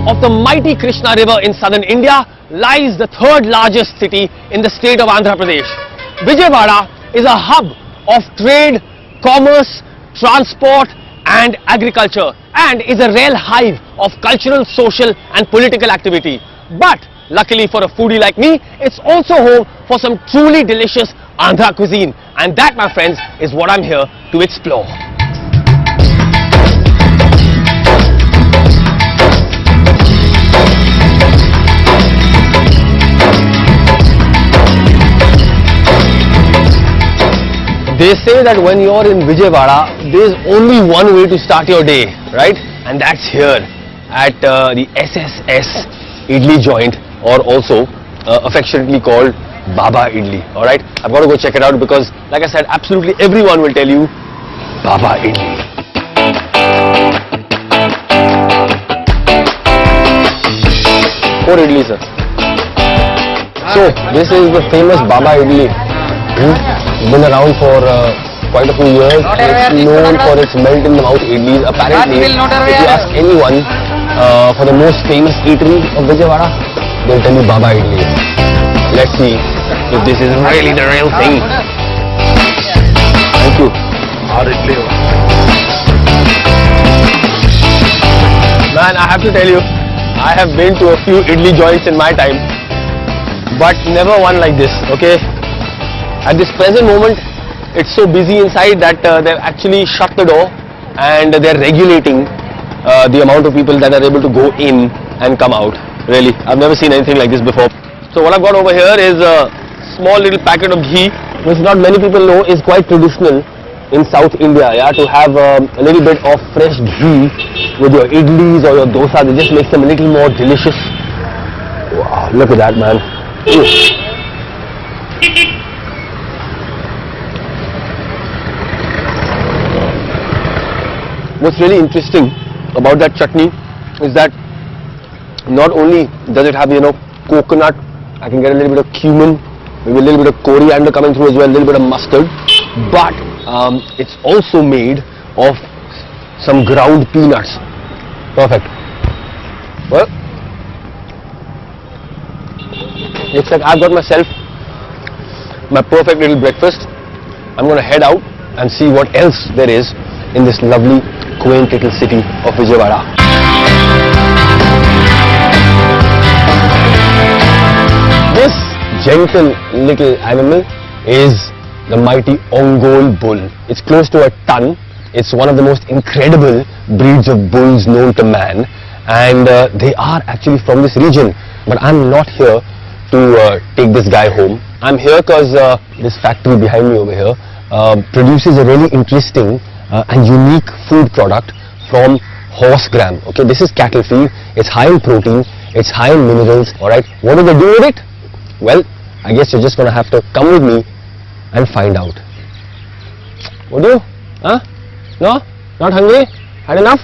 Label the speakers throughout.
Speaker 1: of the mighty Krishna river in southern India lies the third largest city in the state of Andhra Pradesh. Vijayawada is a hub of trade, commerce, transport and agriculture, and is a real hive of cultural, social and political activity. But luckily for a foodie like me, it's also home for some truly delicious Andhra cuisine, and that, my friends, is what I'm here to explore. They say that when you're in Vijayawada, there's only one way to start your day, right? And that's here at the SSS Idli joint, or also affectionately called Baba Idli. Alright, I've got to go check it out because, like I said, absolutely everyone will tell you Baba Idli. Four idli, sir. So, this is the famous Baba Idli. Been around for quite a few years. It's known for its melt in the mouth idlis. Apparently, if you ask anyone for the most famous eatery of Vijayawada, they'll tell you Baba Idli. Let's see if this is really the real thing. Thank you. Man, I have to tell you, I have been to a few idli joints in my time, but never one like this, okay? At this present moment, it's so busy inside that they've actually shut the door and they're regulating the amount of people that are able to go in and come out. Really, I've never seen anything like this before. So what I've got over here is a small little packet of ghee, which not many people know is quite traditional in South India, yeah, to have a little bit of fresh ghee with your idlis or your dosa. It just makes them a little more delicious. Wow, look at that, man. What's really interesting about that chutney is that not only does it have, you know, coconut, I can get a little bit of cumin, maybe a little bit of coriander coming through as well, a little bit of mustard, but it's also made of some ground peanuts. Perfect. Well, looks like I've got myself my perfect little breakfast. I'm going to head out and see what else there is in this lovely, quaint little city of Vijayawada. This gentle little animal is the mighty Ongole bull. It's close to a ton. It's one of the most incredible breeds of bulls known to man, and they are actually from this region. But I'm not here to take this guy home. I'm here because this factory behind me over here produces a really interesting and unique food product from horse gram. Okay, this is cattle feed. It's high in protein, it's high in minerals. Alright, what do they do with it? Well, I guess you're just gonna have to come with me and find out. Would you? Huh? No? Not hungry? Had enough?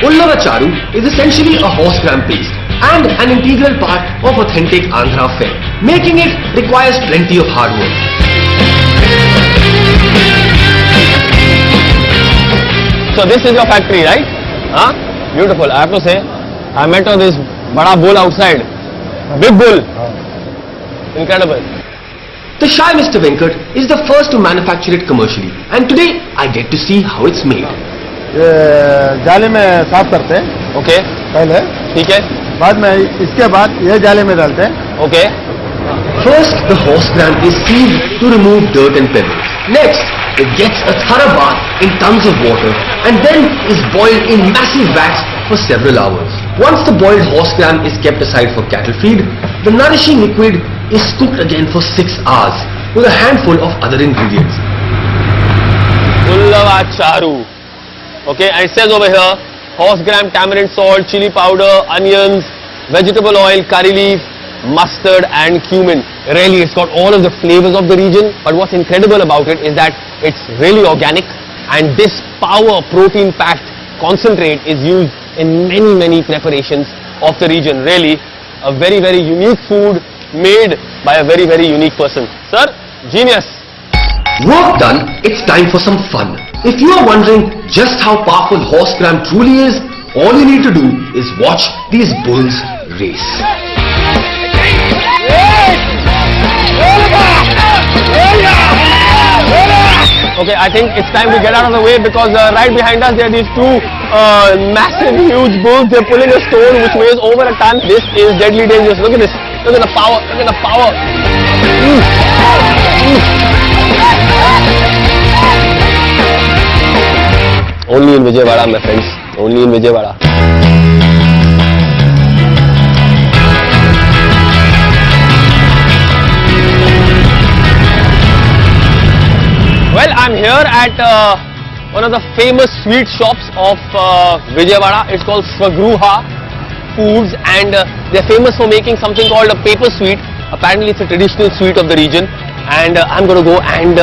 Speaker 1: Ullava charu is essentially a horse gram paste and an integral part of authentic Andhra fare. Making it requires plenty of hard work. So this is your factory, right? Huh? Beautiful. I have to say, I met this bada bull outside. Big bull. Incredible. The shy Mr. Venkat is the first to manufacture it commercially, and today I get to see how it's made.
Speaker 2: जाले में साफ करते हैं.
Speaker 1: Okay.
Speaker 2: पहले.
Speaker 1: ठीक है.
Speaker 2: बाद में इसके बाद ये जाले में डालते हैं.
Speaker 1: Okay.
Speaker 3: First, the horse gram is sieved to remove dirt and pebbles. Next, it gets a thorough bath in tons of water and then is boiled in massive vats for several hours. Once the boiled horse gram is kept aside for cattle feed, the nourishing liquid is cooked again for 6 hours with a handful of other ingredients.
Speaker 1: Ullava charu. Okay, and it says over here, horse gram, tamarind salt, chili powder, onions, vegetable oil, curry leaf, mustard and cumin. Really, it's got all of the flavors of the region, but what's incredible about it is that it's really organic, and this power protein packed concentrate is used in many preparations of the region. Really, a very unique food made by a very unique person. Sir, genius.
Speaker 3: Work done, it's time for some fun. If you are wondering just how powerful horse gram truly is, All you need to do is watch these bulls race.
Speaker 1: Okay, I think it's time to get out of the way because right behind us there are these two massive, huge bulls. They're pulling a stone which weighs over a ton. This is deadly dangerous. Look at this. Look at the power. Look at the power. Only in Vijayawada, my friends. Only in Vijayawada. Well, I'm here at one of the famous sweet shops of Vijayawada. It's called Swagruha Foods, and they're famous for making something called a paper sweet. Apparently, it's a traditional sweet of the region, and I'm going to go and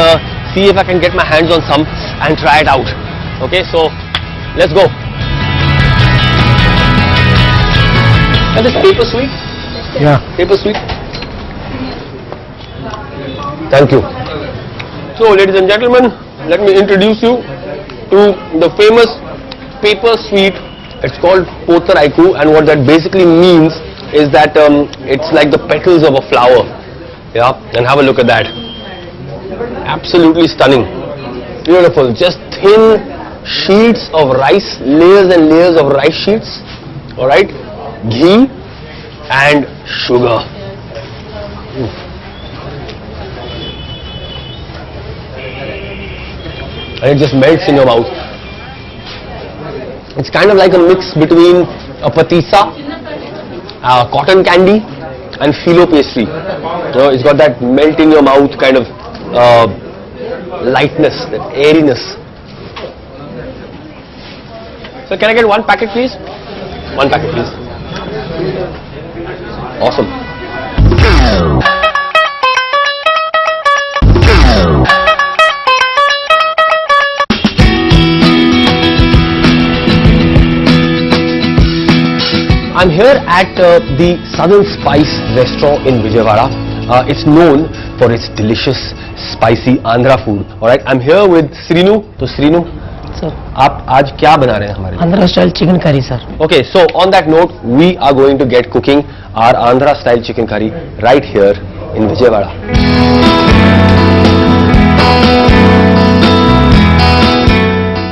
Speaker 1: see if I can get my hands on some and try it out. Okay, so let's go. And this paper sweet?
Speaker 2: Yeah.
Speaker 1: Paper sweet. Thank you. So, ladies and gentlemen, let me introduce you to the famous paper sweet. It's called Potharaiku, and what that basically means is that it's like the petals of a flower. Yeah, and have a look at that. Absolutely stunning. Beautiful. Just thin sheets of rice, layers and layers of rice sheets. Alright, ghee and sugar. And it just melts in your mouth. It's kind of like a mix between a patisa, cotton candy and phyllo pastry. You know, it's got that melt in your mouth kind of lightness, that airiness. So can I get one packet please? One packet please. Awesome. I'm here at the Southern Spice restaurant in Vijayawada. It's known for its delicious spicy Andhra food. Alright, I'm here with Srinu. So Srinu,
Speaker 4: Sir,
Speaker 1: आप आज क्या बना रहे हैं हमारे लिए?
Speaker 4: Andhra style chicken curry, sir.
Speaker 1: Okay, so on that note, we are going to get cooking our Andhra style chicken curry right here in Vijayawada.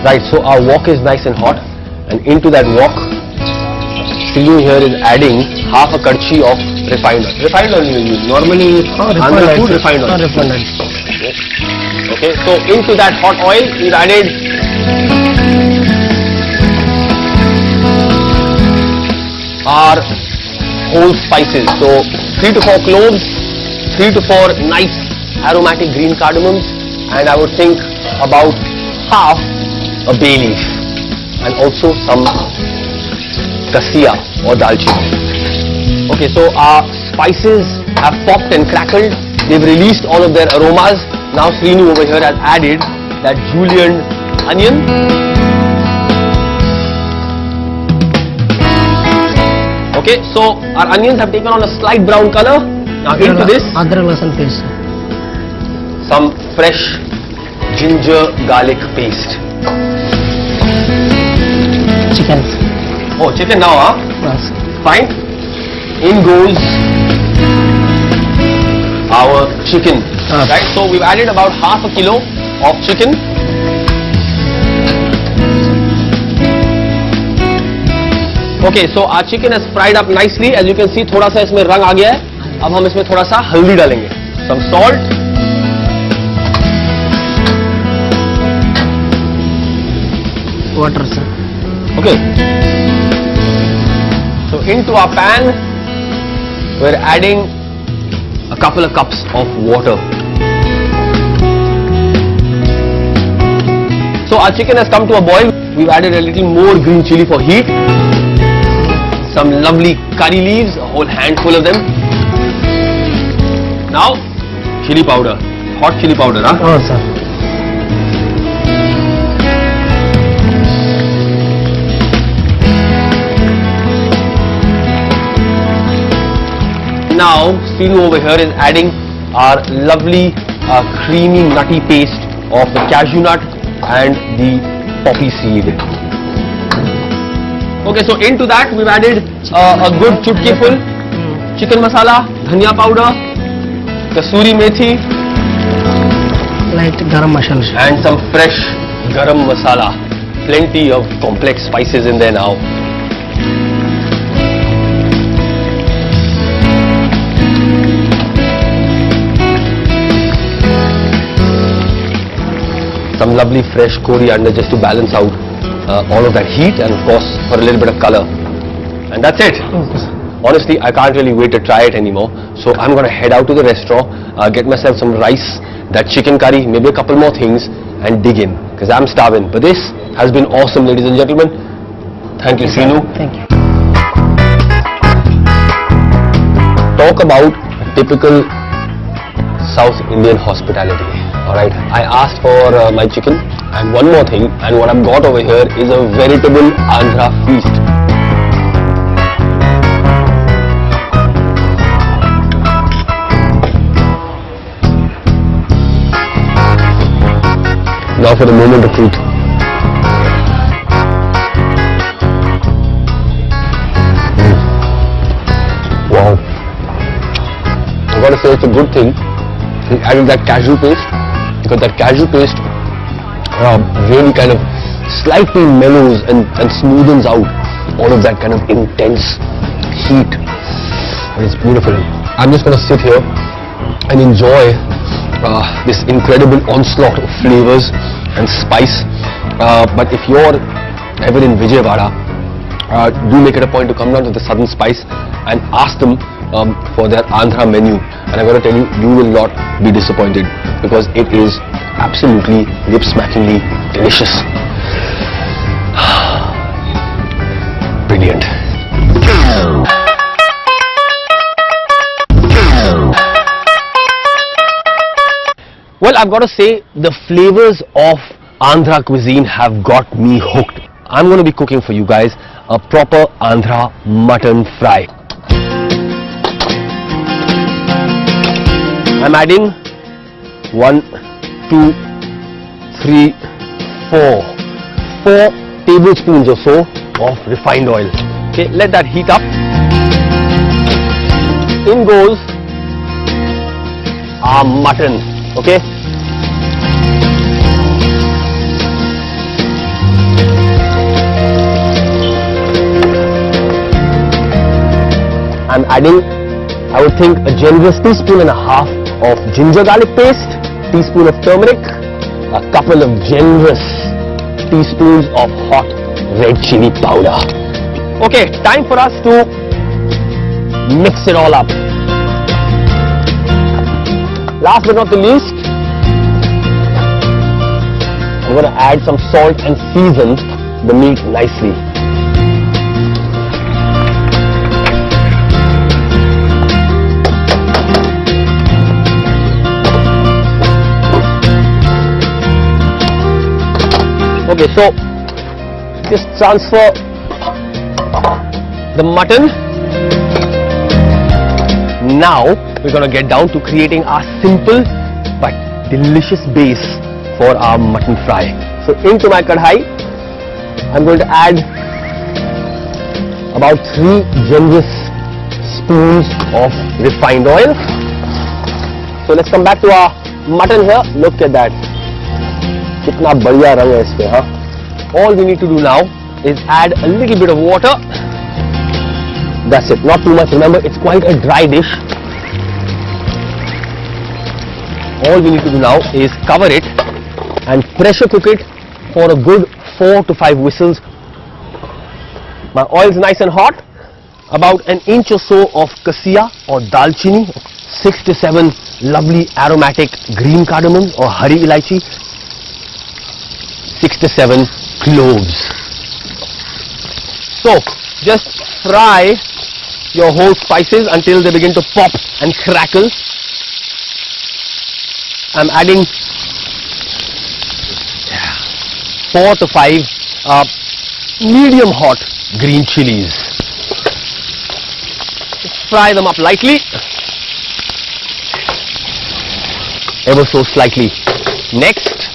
Speaker 1: Right, so our wok is nice and hot, and into that wok, Srinu here is adding half a kadchi of refined oil. Refined oil you use. Normally, Andhra food refined oil.
Speaker 4: Refined oil.
Speaker 1: Okay, so into that hot oil, we've added our whole spices. So 3 to 4 cloves, 3 to 4 nice aromatic green cardamoms, and I would think about half a bay leaf, and also some kasia or dalchini. Okay, so our spices have popped and crackled. They've released all of their aromas. Now Srinu over here has added that julienne onion. Okay, so our onions have taken on a slight brown color. Now into this,
Speaker 4: Adrak Lasan paste.
Speaker 1: some fresh ginger garlic paste.
Speaker 4: Chicken.
Speaker 1: Oh, chicken now, huh?
Speaker 4: Yes.
Speaker 1: Fine. In goes our chicken. Right, so we've added about half a kilo of chicken. Okay, so our chicken has fried up nicely. As you can see, थोड़ा सा इसमें रंग आ गया है. अब हम इसमें थोड़ा सा हल्दी डालेंगे. Some salt.
Speaker 4: Water, sir.
Speaker 1: Okay. So into our pan, we're adding a couple of cups of water. So our chicken has come to a boil. We've added a little more green chili for heat. Some lovely curry leaves, a whole handful of them. Now, chili powder, hot chili powder, huh?
Speaker 4: Oh, sir.
Speaker 1: Now, Srinu over here is adding our lovely creamy nutty paste of the cashew nut and the poppy seed. Okay, so into that we've added a good chutki full chicken masala, dhania powder, kasuri methi,
Speaker 4: Light garam masala, sir.
Speaker 1: and some fresh garam masala. Plenty of complex spices in there now. Some lovely fresh coriander just to balance out all of that heat, and of course for a little bit of color. And that's it.
Speaker 4: Okay, sir.
Speaker 1: Honestly, I can't really wait to try it anymore. So I'm going to head out to the restaurant, get myself some rice, that chicken curry, maybe a couple more things, and dig in, because I'm starving. But this has been awesome, ladies and gentlemen. Thank you, Srinu.
Speaker 4: Thank you.
Speaker 1: Talk about typical South Indian hospitality. Alright, I asked for my chicken and one more thing, and what I've got over here is a veritable Andhra feast. Now for the moment of truth. Wow. I've got to say it's a good thing. Adding that cashew paste, because that cashew paste really kind of slightly mellows and smoothens out all of that kind of intense heat. And it's beautiful. I'm just going to sit here and enjoy this incredible onslaught of flavors and spice. But if you're ever in Vijayawada, do make it a point to come down to the Southern Spice and ask them for their Andhra menu. And I'm going to tell you, you will not be disappointed, because it is absolutely lip-smackingly delicious. Brilliant. Well, I've got to say, the flavors of Andhra cuisine have got me hooked. I'm going to be cooking for you guys a proper Andhra mutton fry. I'm adding 1, 2, 3, 4 tablespoons or so of refined oil. Okay, let that heat up. In goes our mutton. Okay. I'm adding, I would think, a generous teaspoon and a half of ginger garlic paste, teaspoon of turmeric, a couple of generous teaspoons of hot red chili powder. Okay, time for us to mix it all up. Last but not the least, I'm going to add some salt and season the meat nicely. Okay, so just transfer the mutton. Now we're going to get down to creating our simple but delicious base for our mutton fry. So into my kadhai, I'm going to add about 3 generous spoons of refined oil. So let's come back to our mutton here. Look at that. Kitna badhiya rang hai ispe, huh? All we need to do now is add a little bit of water. That's it, not too much. Remember, it's quite a dry dish. All we need to do now is cover it and pressure cook it for a good 4 to 5 whistles. My oil is nice and hot. About an inch or so of cassia or dalchini, 6 to 7 lovely aromatic green cardamom or hari ilaichi, 6 to 7 cloves. So just fry your whole spices until they begin to pop and crackle. I'm adding 4 to 5 medium hot green chilies. Just fry them up lightly, ever so slightly. Next,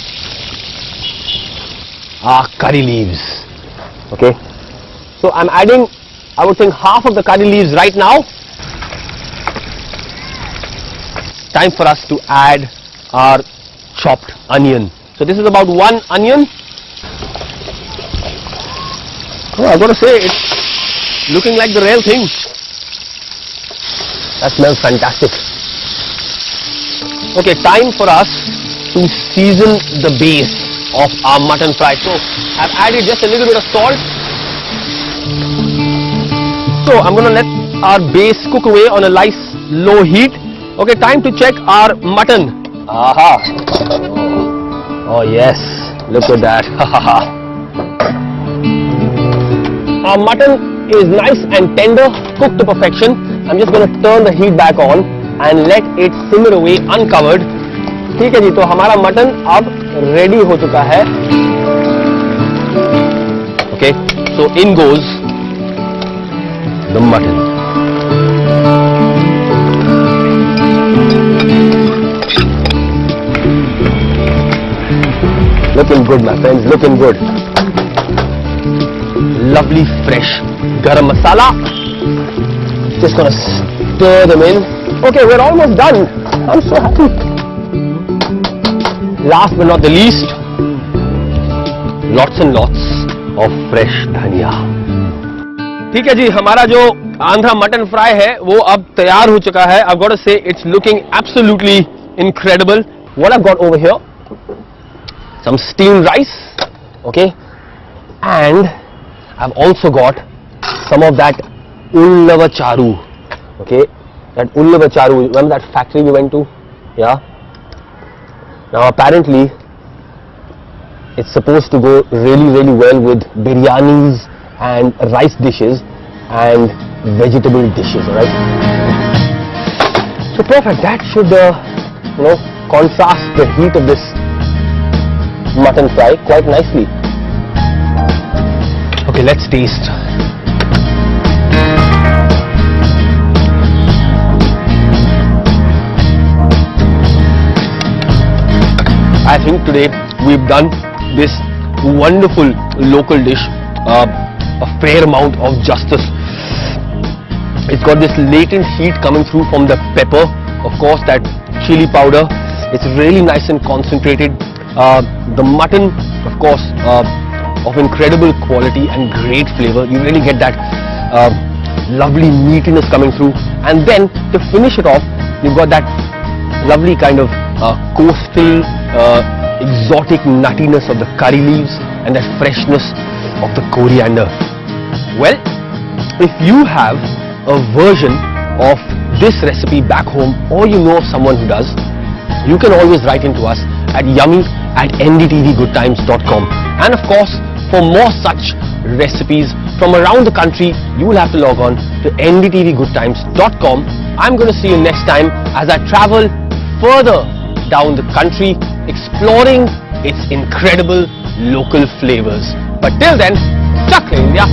Speaker 1: our curry leaves. Okay, So I'm adding, I would think, half of the curry leaves right now. Time for us to add our chopped onion. So this is about 1 onion. Oh, I've got to say, it's looking like the real thing. That smells fantastic. Okay, time for us to season the base of our mutton fry. So I've added just a little bit of salt. So I'm going to let our base cook away on a nice low heat. Okay, time to check our mutton. Aha! Oh yes, look at that. Our mutton is nice and tender, cooked to perfection. I'm just going to turn the heat back on and let it simmer away uncovered. ठीक है जी, तो हमारा mutton अब ready हो चुका है. Okay, so in goes the mutton. Looking good, my friends, looking good. Lovely fresh garam masala. Just gonna stir them in. Okay, we're almost done. I'm so happy. Last but not the least, lots and lots of fresh dhania. ठीक है जी, हमारा जो Andhra mutton fry है वो अब तैयार हो चुका है. I've got to say it's looking absolutely incredible. What I've got over here, some steamed rice, okay, and I've also got some of that ullava charu, okay, that ullava charu. Remember that factory we went to? Yeah. Now apparently it's supposed to go really well with biryanis and rice dishes and vegetable dishes, alright? So perfect, that should contrast the heat of this mutton fry quite nicely. Okay, let's taste. I think today we've done this wonderful local dish a fair amount of justice. It's got this latent heat coming through from the pepper, of course that chili powder. It's really nice and concentrated. The mutton, of course, of incredible quality and great flavor. You really get that lovely meatiness coming through. And then to finish it off, you've got that lovely kind of coastal, exotic nuttiness of the curry leaves and that freshness of the coriander. Well, if you have a version of this recipe back home, or you know of someone who does, you can always write into us at yummy@ndtvgoodtimes.com. And of course, for more such recipes from around the country, you will have to log on to ndtvgoodtimes.com. I'm going to see you next time as I travel further down the country, exploring its incredible local flavors. But till then, Chakle India.